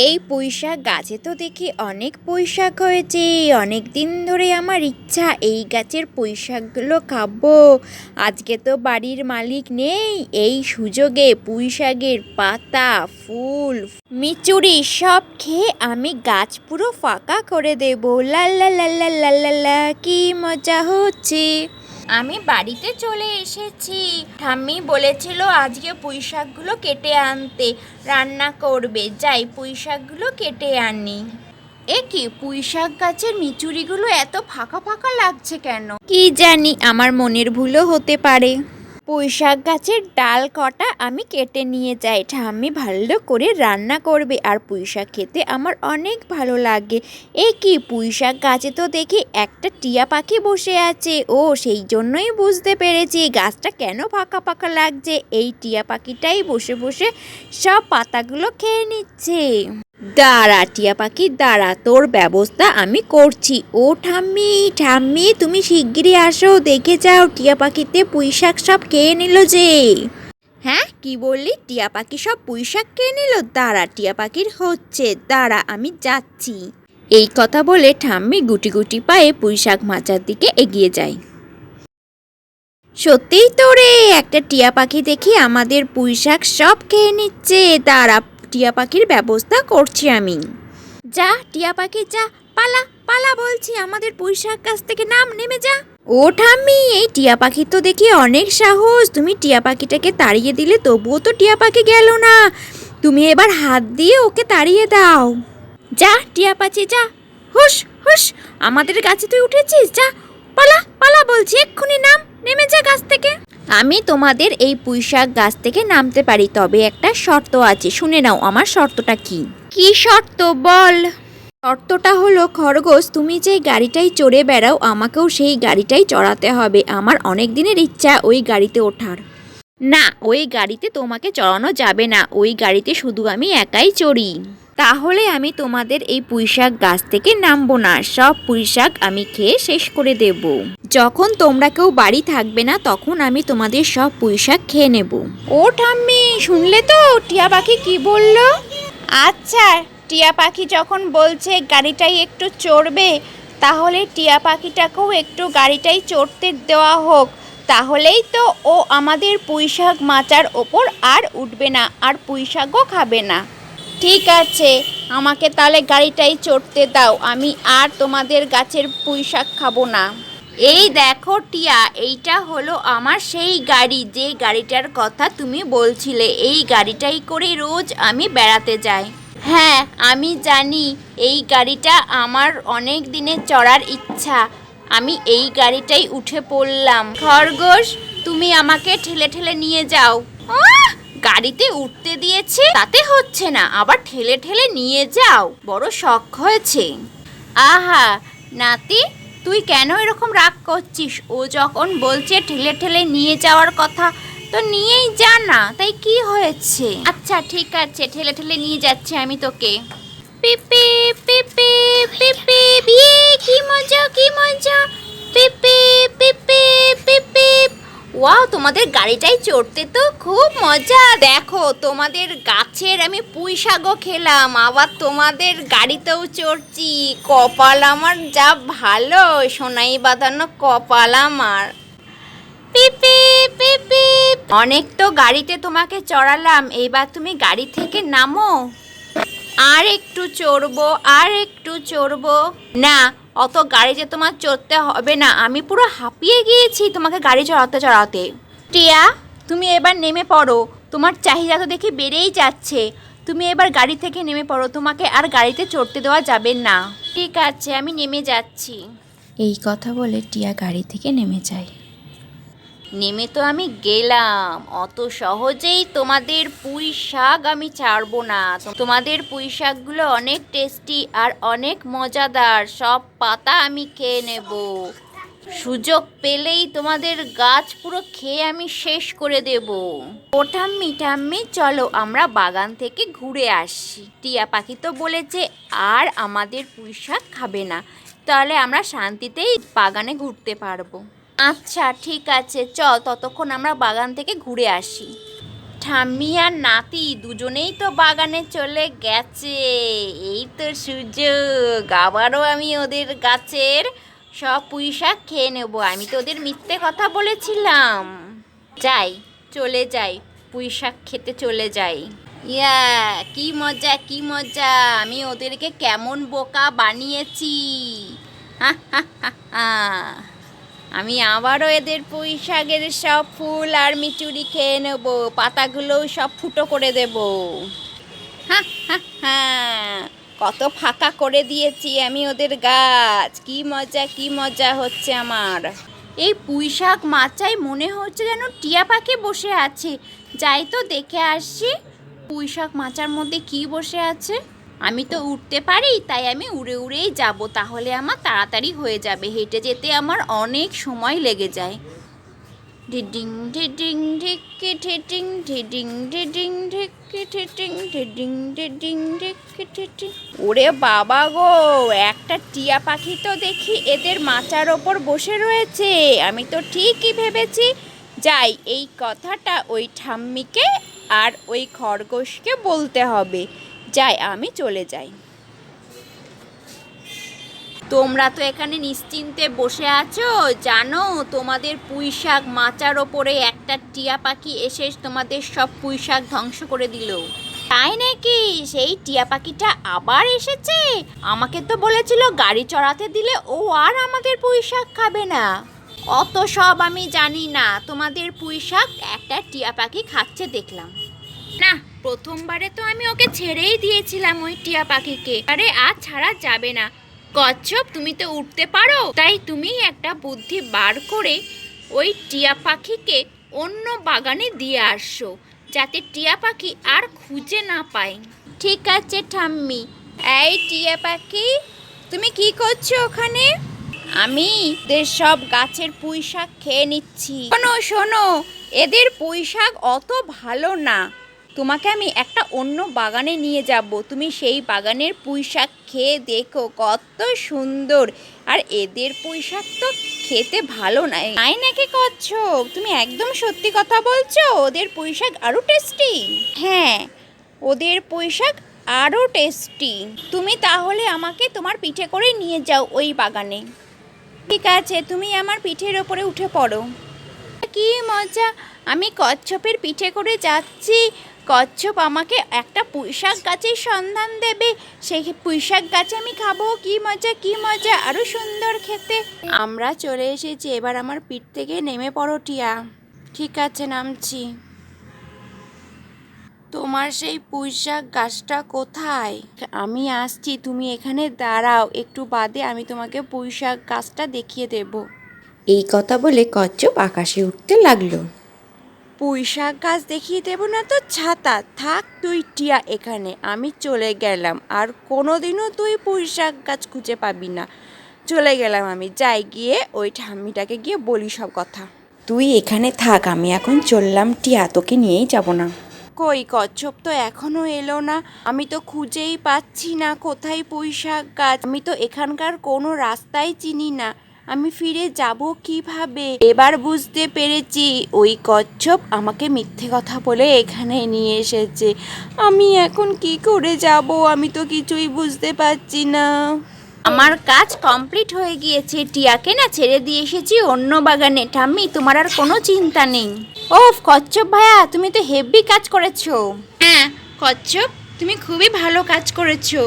এই পুঁইশাক গাছে তো দেখি অনেক পুঁইশাক হয়েছে। অনেক দিন ধরে আমার ইচ্ছা এই গাছের পুঁইশাকগুলো খাবো। আজকে তো বাড়ির মালিক নেই, এই সুযোগে পুঁইশাকের পাতা, ফুল, মিচুড়ি সব খেয়ে আমি গাছ পুরো ফাঁকা করে দেবো। লা লা লা লা লা লা লা, কি মজা হচ্ছে। আমি বাড়িতে চলে এসেছি। ঠাম্মি বলেছিল আজকে পুঁইশাকগুলো কেটে আনতে, রান্না করবে। যাই পুঁইশাকগুলো কেটে আনি। এ কি, পুঁইশাক গাছের মিচুড়িগুলো এত ফাঁকা ফাঁকা লাগছে কেন? কি জানি, আমার মনের ভুলও হতে পারে। পুঁইশাক গাছের ডাল কটা আমি কেটে নিয়ে যাই, ঠাম্মি ভালো করে রান্না করবে। আর পুঁইশাক খেতে আমার অনেক ভালো লাগে। এ কি, পুঁইশাক গাছে তো দেখি একটা টিয়া পাখি বসে আছে। ও, সেই জন্যই বুঝতে পেরেছি গাছটা কেন ফাঁকা ফাঁকা লাগছে। এই টিয়া পাখিটাই বসে বসে সব পাতাগুলো খেয়ে নিচ্ছে। দাঁড়া টিয়া পাখি দাঁড়া, তোর ব্যবস্থা আমি করছি। ও ঠাম্মি, ঠাম্মি তুমি শিগগিরই আসো, দেখে যাও টিয়া পাখিতে পুঁইশাক সব খেয়ে নিল যে। হ্যাঁ, কি বললি? টিয়া পাখি সব পুঁইশাক খেয়ে নিল? দাঁড়া, টিয়া পাখির হচ্ছে, দাঁড়া আমি যাচ্ছি। এই কথা বলে ঠাম্মি গুটি গুটি পায়ে পুঁইশাক মাচার দিকে এগিয়ে যায়। সত্যিই তো রে, একটা টিয়া পাখি দেখি আমাদের পুঁইশাক সব খেয়ে নিচ্ছে। দাঁড়া, টিয়া পাখির ব্যবস্থা করছি আমি। যা টিয়া পাখি যা, পালা পালা বলছি, আমাদের পুঁইশাক গাছ থেকে নেমে যা। ও ঠাম্মি, এই টিয়া পাখি তো দেখি অনেক সাহস। তুমি টিয়া পাখিটাকে তাড়িয়ে দিলে, তবুও তো টিয়া পাখি গেল না। তুমি এবার হাত দিয়ে ওকে তাড়িয়ে দাও। যা টিয়া পাখি যা, হুস হুস, আমাদের গাছে তুই উঠেছিস, যা পালা পালা বলছি, এক্ষুনি নেমে যা গাছ থেকে। আমি তোমাদের এই পুঁইশাক গাছ থেকে নামতে পারি, তবে একটা শর্ত আছে, শুনে নাও আমার শর্তটা কি। কি শর্ত বল? শর্তটা হলো, খরগোশ তুমি যে গাড়িটাই চড়ে বেড়াও, আমাকেও সেই গাড়িটাই চড়াতে হবে। আমার অনেক দিনের ইচ্ছা ওই গাড়িতে ওঠার। না, ওই গাড়িতে তোমাকে চড়ানো যাবে না, ওই গাড়িতে শুধু আমি একাই চড়ি। তাহলে আমি তোমাদের এই পুঁইশাক গাছ থেকে নামবো না, সব পুঁইশাক আমি খেয়ে শেষ করে দেব। যখন তোমরা কেউ বাড়ি থাকবে না, তখন আমি তোমাদের সব পুঁইশাক খেয়ে নেব। ও ঠাম্মি, শুনলে তো টিয়া পাখি কি বলল? আচ্ছা, টিয়া পাখি যখন বলছে গাড়িটাই একটু চড়বে, তাহলে টিয়া পাখিটাকেও একটু গাড়িটাই চড়তে দেওয়া হোক। তাহলেই তো ও আমাদের পুঁইশাক মাচার ওপর আর উঠবে না, আর পুঁইশাকও খাবে না। ঠিক আছে, আমাকে তাহলে গাড়িটাই চড়তে দাও, আমি আর তোমাদের গাছের পুঁইশাক খাবো না। এই দেখো টিয়া, এইটা হলো আমার সেই গাড়ি, যে গাড়িটার কথা তুমি বলছিলে। এই গাড়িটাই করে রোজ আমি বেড়াতে যাই। হ্যাঁ, আমি জানি, এই গাড়িটা আমার অনেক দিনের চড়ার ইচ্ছা। আমি এই গাড়িটাই উঠে পড়লাম। খরগোশ, তুমি আমাকে ঠেলে ঠেলে নিয়ে যাও। গাড়িতে উঠতে দিয়েছি, তাতে হচ্ছে না, আবার ঠেলে ঠেলে নিয়ে যাও, বড় শখ হয়েছে। আহা নাতি, তুই কেন এরকম রাগ করছিস? ও যখন বলছে ঠেলে ঠেলে নিয়ে যাওয়ার কথা, তো নিয়েই যা না, তাই কি হয়েছে? আচ্ছা ঠিক আছে, ঠেলে ঠেলে নিয়ে যাচ্ছি আমি তোকে। পিপি পিপি পিপি, বিয়ে কি মজা কি মজা। পিপি পিপি পিপি। ওয়াও, তোমাদের গাড়িটাই চড়তে তো খুব মজা। দেখো, তোমাদের গাছের আমি পুঁইশাকও খেলাম, আবার তোমাদের গাড়িতেও চড়ছি। কপাল আমার যা ভালো, সোনাই বাঁধানো কপাল আমার। পিপি পিপি। অনেক তো গাড়িতে তোমাকে চড়ালাম, এইবার তুমি গাড়ি থেকে নামো। আর একটু চড়বো, আর একটু চড়বো। না, অত গাড়িতে তোমার চড়তে হবে না, আমি পুরো হাঁপিয়ে গিয়েছি তোমাকে গাড়ি চড়াতে চড়াতে। টিয়া, তুমি এবার নেমে পড়ো, তোমার চাহিদা তো দেখি বেড়েই যাচ্ছে। তুমি এবার গাড়ি থেকে নেমে পড়ো, তোমাকে আর গাড়িতে চড়তে দেওয়া যাবে না। ঠিক আছে, আমি নেমে যাচ্ছি। এই কথা বলে টিয়া গাড়ি থেকে নেমে যায়। নেমে তো আমি গেলাম, অত সহজেই তোমাদের পুঁই শাক আমি ছাড়বো না। তোমাদের পুঁই শাকগুলো অনেক টেস্টি আর অনেক মজাদার, সব পাতা আমি খেয়ে নেব। সুযোগ পেলেই তোমাদের গাছ পুরো খেয়ে আমি শেষ করে দেব। ও ঠাম্মি ঠাম্মি, চলো আমরা বাগান থেকে ঘুরে আসি। টিয়া পাখি তো বলেছে আর আমাদের পুঁই শাক খাবে না, তাহলে আমরা শান্তিতেই বাগানে ঘুরতে পারবো। আচ্ছা ঠিক আছে, চল ততক্ষণ আমরা বাগান থেকে ঘুরে আসি। ঠাম্মি আর নাতি দুজনেই তো বাগানে চলে গেছে। এই তো সুযোগ, আবারও আমি ওদের গাছের সব পুঁই শাক খেয়ে নেব। আমি তো ওদের মিথ্যে কথা বলেছিলাম। যাই, চলে যাই, পুঁই শাক খেতে চলে যাই। ইয়া, কি মজা কি মজা, আমি ওদেরকে কেমন বোকা বানিয়েছি। হা হা হা হা। আমি আবারও এদের পুঁই শাকের সব ফুল আর মিচুরি খেয়ে নেব, পাতাগুলোও সব ফুটো করে দেব। হা হা হা। কত ফাঁকা করে দিয়েছি আমি ওদের গাছ, কি মজা কি মজা হচ্ছে আমার। এই পুঁই শাক মাচায় মনে হচ্ছে যেন টিয়া পাখি বসে আছে। যাই তো দেখে আসছি পুঁই শাক মাচার মধ্যে কি বসে আছে। আমি তো উঠতে পারি, তাই আমি উড়ে উড়েই যাব, তাহলে আমার তাড়াতাড়ি হয়ে যাবে। হেঁটে যেতে আমার অনেক সময় লেগে যায়। ঢিডিং ঢিডিং ঢিকি ঢিডিং ঢিডিং ঢিডিং ঢিকি ঢিডিং ঢিডিং ঢিডিং ঢিকি ঢিডিং। ওরে বাবা গো, একটা টিয়া পাখি তো দেখি এদের মাচার ওপর বসে রয়েছে। আমি তো ঠিকই ভেবেছি, যাই এই কথাটা ওই ঠাম্মিকে আর ওই খরগোশকে বলতে হবে। যাই, আমি চলে যাই। তোমরা তো এখানে নিশ্চিন্তে বসে আছো, জানো তোমাদের পুঁই শাক মাচার ওপরে একটা টিয়া পাখি এসে তোমাদের সব পুঁই শাক ধ্বংস করে দিল। তাই নাকি? সেই টিয়া পাখিটা আবার এসেছে? আমাকে তো বলেছিল গাড়ি চড়াতে দিলে ও আর আমাদের পুঁই শাক খাবে না। অত সব আমি জানি না, তোমাদের পুঁই শাক একটা টিয়া পাখি খাচ্ছে দেখলাম। না, প্রথমবারে তো আমি ওকে ছেড়েই দিয়েছিলাম ওই টিয়া পাখিকে, আরে আজ ছাড়া যাবে না। কচ্ছপ, তুমি তো উঠতে পারো, তাই তুমি একটা বুদ্ধি বার করে ওই টিয়া পাখিকে অন্য বাগানে দিয়ে আসো, যাতে টিয়া পাখি আর খুঁজে না পায়। ঠিক আছে ঠাম্মি। এই টিয়া পাখি, তুমি কি করছো ওখানে? আমি এদের সব গাছের পুঁই শাক খেয়ে নিচ্ছি। শোনো শোনো, এদের পুঁই শাক অত ভালো না, তোমাকে আমি একটা অন্য বাগানে নিয়ে যাব, তুমি সেই বাগানের পুঁই শাক খেয়ে দেখো কত সুন্দর। আর এদের পুঁই শাক তো খেতে ভালো নাই। তাই নাকি কচ্ছপ? তুমি একদম সত্যি কথা বলছো? ওদের পুঁই শাক আরও টেস্টি? হ্যাঁ, ওদের পুঁই শাক আরও টেস্টি। তুমি তাহলে আমাকে তোমার পিঠে করে নিয়ে যাও ওই বাগানে। ঠিক আছে, তুমি আমার পিঠের ওপরে উঠে পড়ো। কি মজা, আমি কচ্ছপের পিঠে করে যাচ্ছি। কচ্ছপ আমাকে একটা পুঁইশাক গাছের সন্ধান দেবে, সেই পুঁইশাক গাছে আমি খাবো। কি মজা কি মজা, আরও সুন্দর খেতে। আমরা চলে এসেছি, এবার আমার পিঠ থেকে নেমে পড়ো টিয়া। ঠিক আছে, নামছি। তোমার সেই পুঁইশাক গাছটা কোথায়? আমি আসছি, তুমি এখানে দাঁড়াও, একটু বাদে আমি তোমাকে পুঁইশাক গাছটা দেখিয়ে দেব। এই কথা বলে কচ্ছপ আকাশে উঠতে লাগলো। পুঁইশাক গাছ দেখিয়ে দেব না তো ছাতা, থাক তুই টিয়া এখানে, আমি চলে গেলাম। আর কোনোদিনও তুই পুঁইশাক গাছ খুঁজে পাবি না। চলে গেলাম আমি, যাই গিয়ে ওই ঠাম্মিটাকে গিয়ে বলি সব কথা। তুই এখানে থাক, আমি এখন চললাম টিয়া, তোকে নিয়েই যাব না। কই, কচ্ছপ তো এখনো এলো না, আমি তো খুঁজেই পাচ্ছি না কোথায় পুঁইশাক গাছ। আমি তো এখানকার কোনো রাস্তাই চিনি না, আমি ফিরে যাব কিভাবে? এবার বুঝতে পেরেছি, ওই কচ্ছপ আমাকে মিথ্যে কথা বলে এখানে নিয়ে এসেছে। আমি এখন কি করে যাব? আমি তো কিছুই বুঝতে পারছি না। আমার কাজ কমপ্লিট হয়ে গিয়েছে, টিয়াকে না ছেড়ে দিয়ে এসেছি অন্য বাগানে। ঠাম্মি, তোমার আর কোনো চিন্তা নেই। ওফ কচ্ছপ ভাইয়া, তুমি তো হেভি কাজ করেছো। হ্যাঁ কচ্ছপ, তুমি খুবই ভালো কাজ করেছো।